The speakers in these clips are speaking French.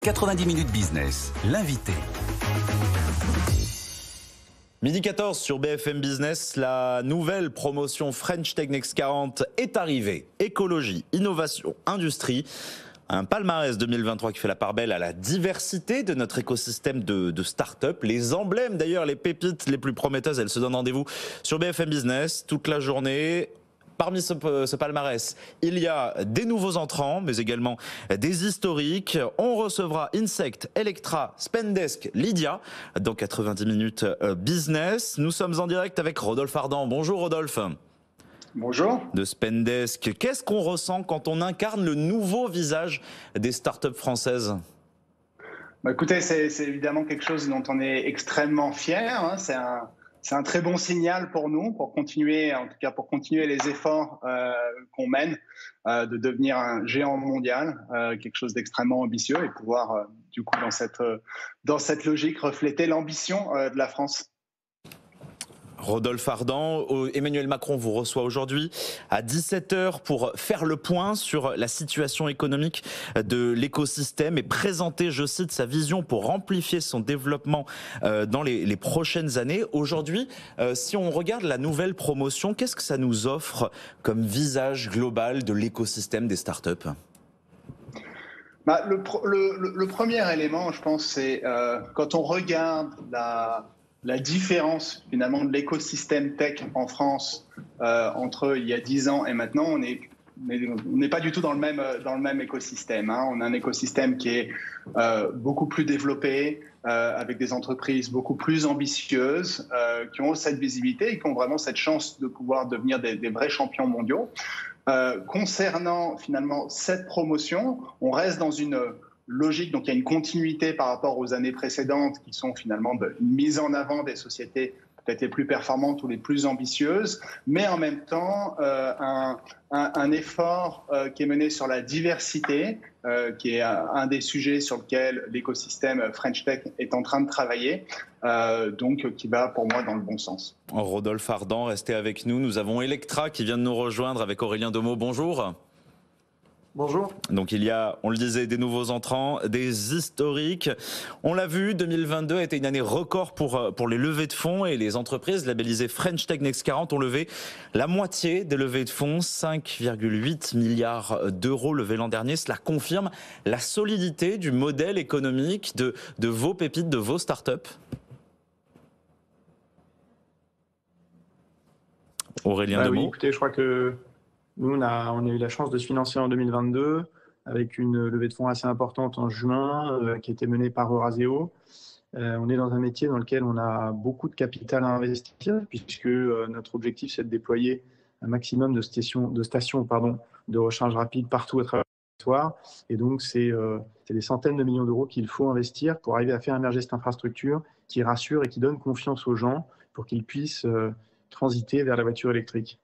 90 minutes business, l'invité. Midi 14 sur BFM Business, la nouvelle promotion French Tech Next 40 est arrivée. Écologie, innovation, industrie. Un palmarès 2023 qui fait la part belle à la diversité de notre écosystème de start-up. Les emblèmes d'ailleurs, les pépites les plus prometteuses, elles se donnent rendez-vous sur BFM Business toute la journée. Parmi ce palmarès, il y a des nouveaux entrants, mais également des historiques. On recevra Insect, Electra, Spendesk, Lydia dans 90 minutes business. Nous sommes en direct avec Rodolphe Ardan. Bonjour Rodolphe. Bonjour. De Spendesk. Qu'est-ce qu'on ressent quand on incarne le nouveau visage des startups françaises ? Écoutez, c'est évidemment quelque chose dont on est extrêmement fier. C'est un très bon signal pour nous, pour continuer, en tout cas pour continuer les efforts qu'on mène, de devenir un géant mondial, quelque chose d'extrêmement ambitieux et pouvoir, du coup, dans cette logique, refléter l'ambition de la France. Rodolphe Ardan, Emmanuel Macron vous reçoit aujourd'hui à 17h pour faire le point sur la situation économique de l'écosystème et présenter, je cite, sa vision pour amplifier son développement dans les prochaines années. Aujourd'hui, si on regarde la nouvelle promotion, qu'est-ce que ça nous offre comme visage global de l'écosystème des startups ? Le premier élément, je pense, c'est quand on regarde la différence finalement de l'écosystème tech en France entre il y a 10 ans et maintenant, on n'est pas du tout dans le même écosystème. On a un écosystème qui est beaucoup plus développé, avec des entreprises beaucoup plus ambitieuses, qui ont cette visibilité et qui ont vraiment cette chance de pouvoir devenir des vrais champions mondiaux. Concernant finalement cette promotion, on reste dans une logique, donc il y a une continuité par rapport aux années précédentes qui sont finalement une mise en avant des sociétés peut-être les plus performantes ou les plus ambitieuses, mais en même temps un effort qui est mené sur la diversité, qui est un des sujets sur lequel l'écosystème French Tech est en train de travailler, donc qui va pour moi dans le bon sens. Rodolphe Ardan, restez avec nous. Nous avons Electra qui vient de nous rejoindre avec Aurélien Demeaux. Bonjour. Bonjour. Donc il y a, on le disait, des nouveaux entrants, des historiques. On l'a vu, 2022 a été une année record pour les levées de fonds et les entreprises labellisées French Tech Next 40 ont levé la moitié des levées de fonds, 5,8 milliards d'euros levés l'an dernier. Cela confirme la solidité du modèle économique de vos pépites, de vos startups. Aurélien Demeaux. Oui, écoutez, je crois que nous, on a eu la chance de se financer en 2022 avec une levée de fonds assez importante en juin qui a été menée par Euraseo. On est dans un métier dans lequel on a beaucoup de capital à investir puisque notre objectif, c'est de déployer un maximum de stations de recharge rapide partout à travers le territoire. Et donc, c'est des centaines de millions d'euros qu'il faut investir pour arriver à faire émerger cette infrastructure qui rassure et qui donne confiance aux gens pour qu'ils puissent transiter vers la voiture électrique.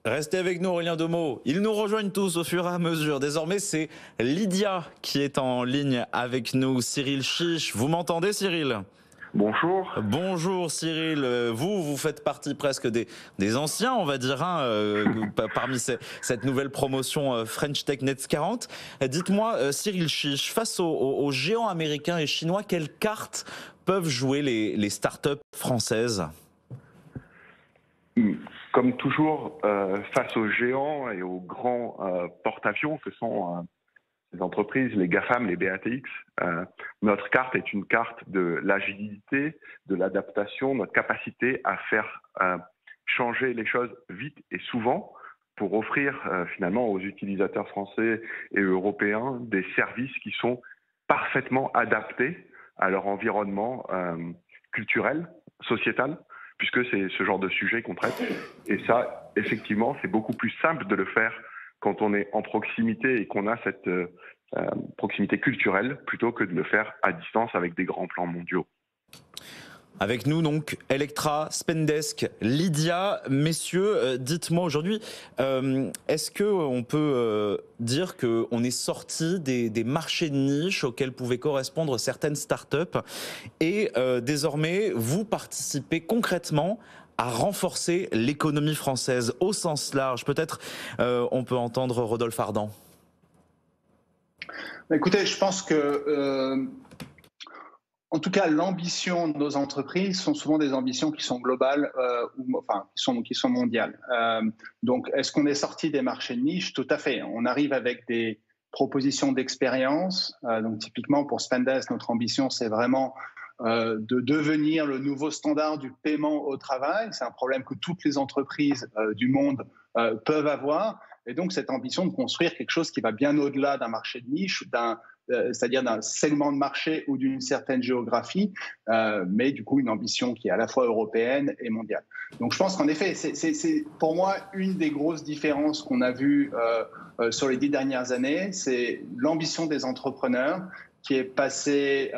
Restez avec nous, Aurélien Demeaux. Ils nous rejoignent tous au fur et à mesure. Désormais, c'est Lydia qui est en ligne avec nous. Cyril Chiche, vous m'entendez, Cyril ? Bonjour. Bonjour Cyril, vous faites partie presque des anciens, on va dire, parmi cette nouvelle promotion French Tech Next 40. Dites-moi, Cyril Chiche, face aux géants américains et chinois, quelles cartes peuvent jouer les startups françaises ? Comme toujours, face aux géants et aux grands porte-avions que sont les entreprises, les GAFAM, les BATX, notre carte est une carte de l'agilité, de l'adaptation, notre capacité à faire changer les choses vite et souvent pour offrir finalement aux utilisateurs français et européens des services qui sont parfaitement adaptés à leur environnement culturel, sociétal, puisque c'est ce genre de sujet qu'on traite. Et ça, effectivement, c'est beaucoup plus simple de le faire quand on est en proximité et qu'on a cette proximité culturelle, plutôt que de le faire à distance avec des grands plans mondiaux. Avec nous donc Electra, Spendesk, Lydia. Messieurs, dites-moi aujourd'hui, est-ce qu'on peut dire qu'on est sorti des marchés de niche auxquels pouvaient correspondre certaines startups et désormais vous participez concrètement à renforcer l'économie française au sens large? Peut-être on peut entendre Rodolphe Ardan. Écoutez, je pense que, en tout cas, l'ambition de nos entreprises sont souvent des ambitions qui sont globales, qui sont mondiales. Donc, est-ce qu'on est sorti des marchés de niche? Tout à fait. On arrive avec des propositions d'expérience. Donc, typiquement, pour Spendesk, notre ambition, c'est vraiment de devenir le nouveau standard du paiement au travail. C'est un problème que toutes les entreprises du monde peuvent avoir. Et donc, cette ambition de construire quelque chose qui va bien au-delà d'un marché de niche, c'est-à-dire d'un segment de marché ou d'une certaine géographie, mais du coup une ambition qui est à la fois européenne et mondiale. Donc je pense qu'en effet, c'est pour moi une des grosses différences qu'on a vues sur les 10 dernières années, c'est l'ambition des entrepreneurs qui est passée,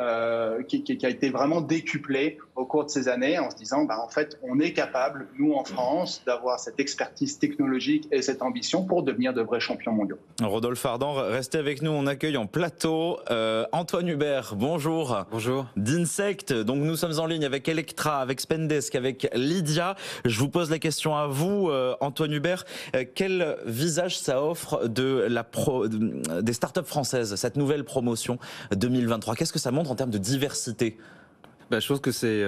qui a été vraiment décuplée au cours de ces années en se disant, en fait, on est capable, nous en France, d'avoir cette expertise technologique et cette ambition pour devenir de vrais champions mondiaux. Rodolphe Ardan, restez avec nous, on accueille en plateau Antoine Hubert, bonjour. Bonjour. d'Insect, donc nous sommes en ligne avec Electra, avec Spendesk, avec Lydia. Je vous pose la question à vous, Antoine Hubert. Quel visage ça offre des startups françaises, cette nouvelle promotion 2023? Qu'est-ce que ça montre en termes de diversité? Je pense que c'est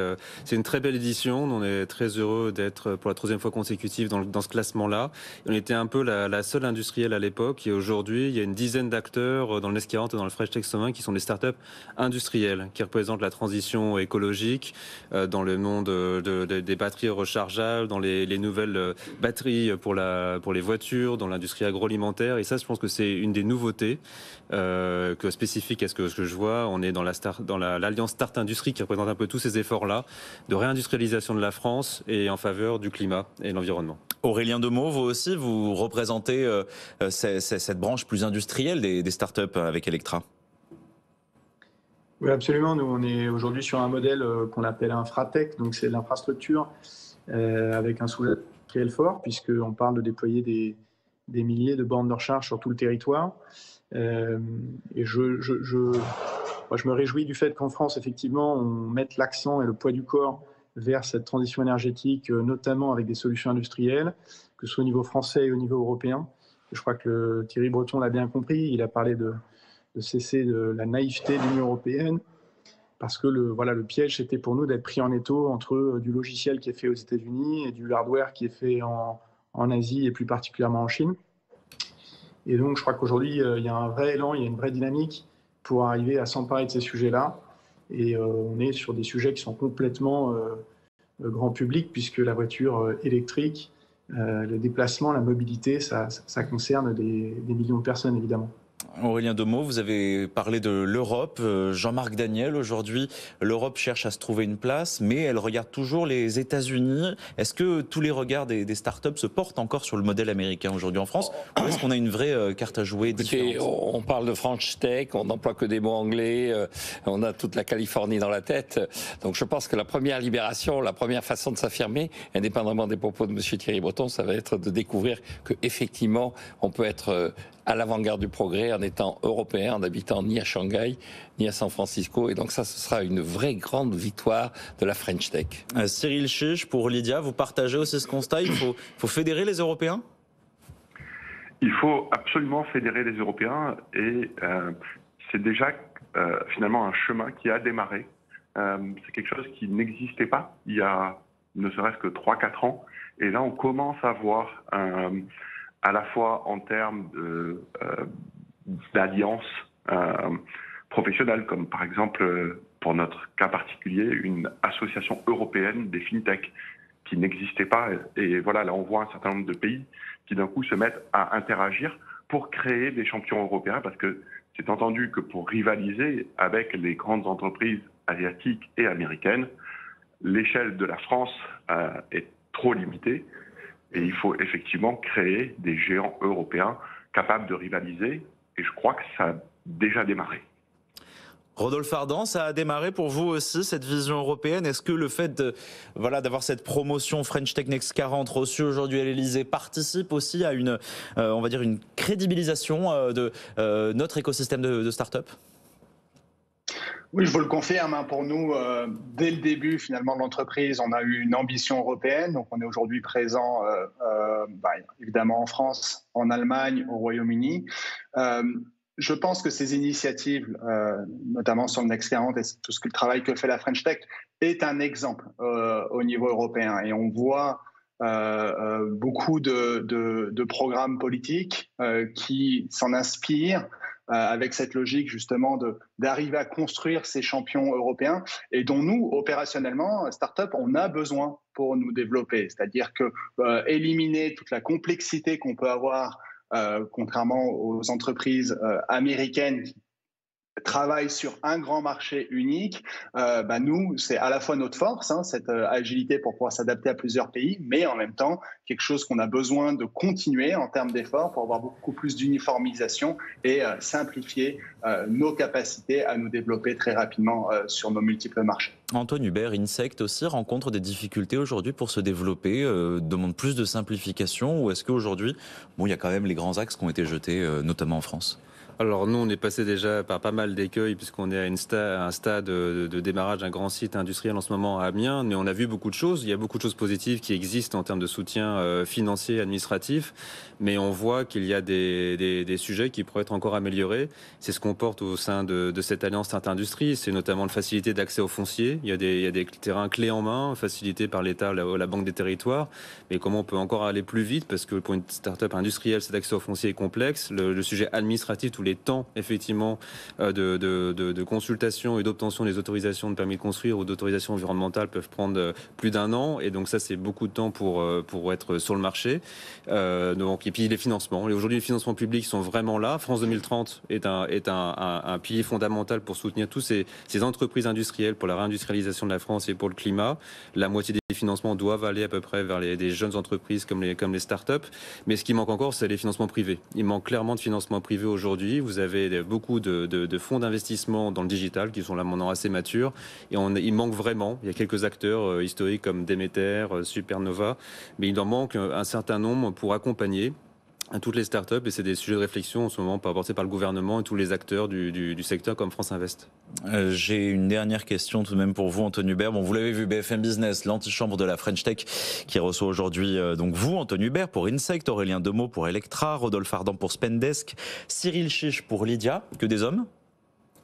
une très belle édition. On est très heureux d'être pour la 3e fois consécutive dans ce classement-là. On était un peu la seule industrielle à l'époque et aujourd'hui, il y a une dizaine d'acteurs dans le NES 40 et dans le French Tech 120 qui sont des startups industrielles qui représentent la transition écologique dans le monde des batteries rechargeables, dans les nouvelles batteries pour les voitures, dans l'industrie agroalimentaire. Et ça, je pense que c'est une des nouveautés spécifiques à ce que je vois. On est dans l'Alliance Start Industrie qui représente un peu tous ces efforts-là de réindustrialisation de la France et en faveur du climat et de l'environnement. Aurélien Demeaux, vous aussi, vous représentez cette branche plus industrielle des startups avec Electra. Oui, absolument. Nous, on est aujourd'hui sur un modèle qu'on appelle Infratech, donc c'est l'infrastructure avec un sous-jacent industriel fort, puisqu'on parle de déployer des milliers de bornes de recharge sur tout le territoire. Et moi, je me réjouis du fait qu'en France, effectivement, on mette l'accent et le poids du corps vers cette transition énergétique, notamment avec des solutions industrielles, que ce soit au niveau français et au niveau européen. Je crois que Thierry Breton l'a bien compris. Il a parlé de cesser de la naïveté de l'Union européenne, parce que le piège, c'était pour nous d'être pris en étau entre du logiciel qui est fait aux États-Unis et du hardware qui est fait en Asie et plus particulièrement en Chine. Et donc, je crois qu'aujourd'hui, il y a un vrai élan, il y a une vraie dynamique pour arriver à s'emparer de ces sujets-là. Et on est sur des sujets qui sont complètement grand public, puisque la voiture électrique, le déplacement, la mobilité, ça concerne des millions de personnes, évidemment. Aurélien Demeaux, vous avez parlé de l'Europe. Jean-Marc Daniel, aujourd'hui, l'Europe cherche à se trouver une place, mais elle regarde toujours les États-Unis. Est-ce que tous les regards des startups se portent encore sur le modèle américain aujourd'hui en France, ou est-ce qu'on a une vraie carte à jouer différente? On parle de French Tech, on n'emploie que des mots anglais, on a toute la Californie dans la tête. Donc je pense que la première libération, la première façon de s'affirmer, indépendamment des propos de M. Thierry Breton, ça va être de découvrir qu'effectivement, on peut être à l'avant-garde du progrès en étant européen, en n'habitant ni à Shanghai, ni à San Francisco. Et donc ça, ce sera une vraie grande victoire de la French Tech. Cyril Chiche, pour Lydia, vous partagez aussi ce constat, il faut fédérer les Européens? Il faut absolument fédérer les Européens et c'est déjà finalement un chemin qui a démarré. C'est quelque chose qui n'existait pas il y a ne serait-ce que 3-4 ans. Et là, on commence à voir à la fois en termes d'alliances professionnelles, comme par exemple, pour notre cas particulier, une association européenne des fintech qui n'existait pas. Et voilà, là, on voit un certain nombre de pays qui d'un coup se mettent à interagir pour créer des champions européens, parce que c'est entendu que pour rivaliser avec les grandes entreprises asiatiques et américaines, l'échelle de la France est trop limitée. Et il faut effectivement créer des géants européens capables de rivaliser. Et je crois que ça a déjà démarré. Rodolphe Ardan, ça a démarré pour vous aussi, cette vision européenne. Est-ce que le fait d'avoir cette promotion French Tech Next 40 reçue aujourd'hui à l'Elysée participe aussi à une crédibilisation de notre écosystème de start-up? Oui, je vous le confirme. Pour nous, dès le début finalement de l'entreprise, on a eu une ambition européenne. Donc, on est aujourd'hui présent évidemment en France, en Allemagne, au Royaume-Uni. je pense que ces initiatives, notamment sur le Next 40 et tout ce que le travail que fait la French Tech, est un exemple au niveau européen. Et on voit beaucoup de programmes politiques qui s'en inspirent avec cette logique justement d'arriver à construire ces champions européens et dont nous, opérationnellement, start-up, on a besoin pour nous développer. C'est-à-dire que éliminer toute la complexité qu'on peut avoir contrairement aux entreprises américaines qui travaillent sur un grand marché unique, nous, c'est à la fois notre force, cette agilité pour pouvoir s'adapter à plusieurs pays, mais en même temps, quelque chose qu'on a besoin de continuer en termes d'efforts pour avoir beaucoup plus d'uniformisation et simplifier nos capacités à nous développer très rapidement sur nos multiples marchés. Antoine Hubert, Insect aussi rencontre des difficultés aujourd'hui pour se développer, demande plus de simplification, ou est-ce qu'aujourd'hui, il y a quand même les grands axes qui ont été jetés, notamment en France? Alors nous, on est passé déjà par pas mal d'écueils puisqu'on est à un stade de démarrage d'un grand site industriel en ce moment à Amiens, mais on a vu beaucoup de choses. Il y a beaucoup de choses positives qui existent en termes de soutien financier, administratif, mais on voit qu'il y a des sujets qui pourraient être encore améliorés. C'est ce qu'on porte au sein de cette alliance Start Industrie. C'est notamment la facilité d'accès au foncier. Il y a des terrains clés en main, facilités par l'État, la Banque des Territoires. Mais comment on peut encore aller plus vite, parce que pour une start-up industrielle, cet accès au foncier est complexe. Le sujet administratif, tous les temps effectivement de consultation et d'obtention des autorisations de permis de construire ou d'autorisations environnementales peuvent prendre plus d'1 an, et donc ça c'est beaucoup de temps pour être sur le marché. Et puis les financements. Et aujourd'hui les financements publics sont vraiment là. France 2030 est un pilier fondamental pour soutenir tous ces entreprises industrielles pour la réindustrialisation de la France et pour le climat. La moitié des financements doivent aller à peu près vers des jeunes entreprises comme les startups. Mais ce qui manque encore, c'est les financements privés. Il manque clairement de financements privés aujourd'hui. Vous avez beaucoup de fonds d'investissement dans le digital qui sont là maintenant assez matures. Et il manque vraiment. Il y a quelques acteurs historiques comme Demeter, Supernova. Mais il en manque un certain nombre pour accompagner à toutes les startups, et c'est des sujets de réflexion en ce moment apportés par le gouvernement et tous les acteurs du secteur comme France Invest. J'ai une dernière question tout de même pour vous, Antoine Hubert. Bon, vous l'avez vu, BFM Business, l'antichambre de la French Tech, qui reçoit aujourd'hui donc vous, Antoine Hubert, pour Insect, Aurélien Demeaux pour Electra, Rodolphe Ardan pour Spendesk, Cyril Chiche pour Lydia. Que des hommes?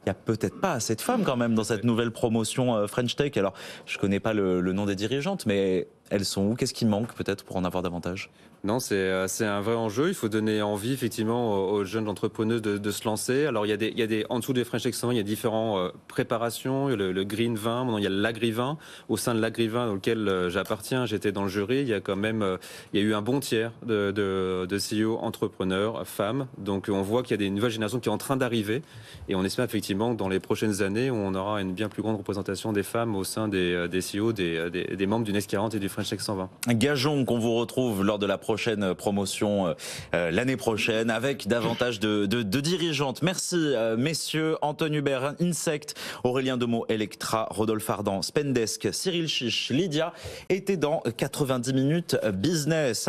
Il n'y a peut-être pas assez de femmes quand même dans cette nouvelle promotion French Tech. Alors, je ne connais pas le nom des dirigeantes, mais elles sont où? Qu'est-ce qui manque peut-être pour en avoir davantage? Non, c'est un vrai enjeu. Il faut donner envie effectivement aux jeunes entrepreneuses de se lancer. Alors il y a des en dessous des French Tech 100, il y a différentes préparations. Il y a le green vin, maintenant il y a l'agri-vin. Au sein de l'agri-vin auquel j'appartiens, j'étais dans le jury. Il y a eu un bon tiers de CEO entrepreneurs femmes. Donc on voit qu'il y a une nouvelle génération qui est en train d'arriver, et on espère effectivement que dans les prochaines années, on aura une bien plus grande représentation des femmes au sein des CEO, des membres du Next 40 et du French Tech 120. Gageons qu'on vous retrouve lors de la prochaine promotion l'année prochaine avec davantage de dirigeantes. Merci messieurs. Antoine Hubert, Insect, Aurélien Demeaux, Electra, Rodolphe Ardan, Spendesk, Cyril Chiche, Lydia étaient dans 90 minutes business.